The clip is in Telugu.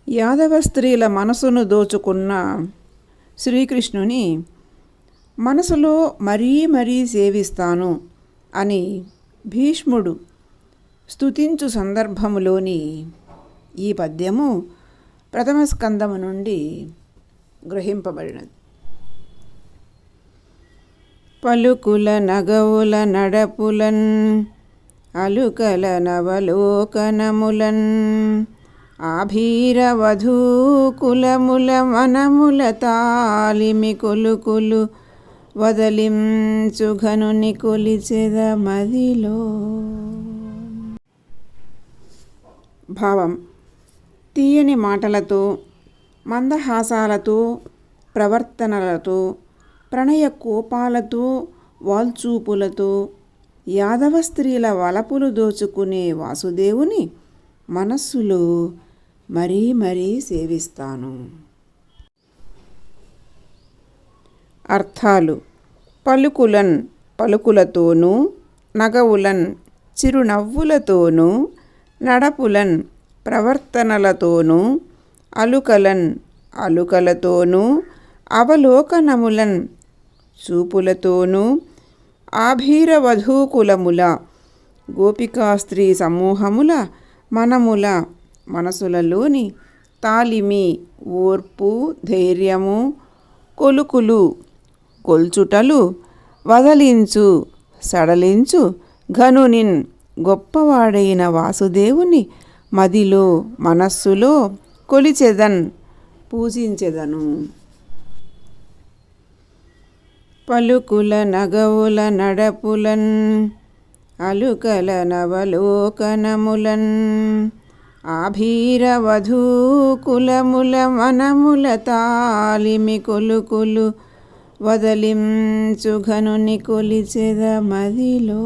యాదవ స్త్రీల మనసును దోచుకున్న శ్రీకృష్ణుని మనసులో మరీ మరీ సేవిస్తాను అని భీష్ముడు స్తుతించు సందర్భములోని ఈ పద్యము ప్రథమ స్కందము నుండి గ్రహింపబడినది. పలుకుల నగవుల నడపులన్ అలుకల నవలోకనములన్ ఆభీర వధూకులముల మనముల తాలిమి కొలుకులు వదలించుఘనుని కొలిచెద మదిలో. భావం: తీయని మాటలతో, మందహాసాలతో, ప్రవర్తనలతో, ప్రణయ కోపాలతో, వాల్చూపులతో యాదవ స్త్రీల వలపులు దోచుకునే వాసుదేవుని మనస్సులో మరీ మరీ సేవిస్తాను. అర్థాలు: పలుకులన్ పలుకులతోనూ, నగవులన్ చిరునవ్వులతోనూ, నడపులన్ ప్రవర్తనలతోనూ, అలుకలన్ అలుకలతోనూ, అవలోకనములన్ చూపులతోనూ, ఆభీర వధూకులముల గోపికాస్త్రీ సమూహముల మనముల మనసులలోని తాలిమి ఓర్పు, ధైర్యము, కొలుకులు కొల్చుటలు, వదలించు సడలించు ఘనునిన్ గొప్పవాడైన వాసుదేవుని మదిలో మనస్సులో కొలిచెదన్ పూజించెదను. పలుకుల నగవుల నడపులన్ అలుకల నవలోకనములన్ ఆభీర వధూకులముల మనముల తాలిమి కొలుకులు వదలించు ఘనుని కొలిచెద మదిలో.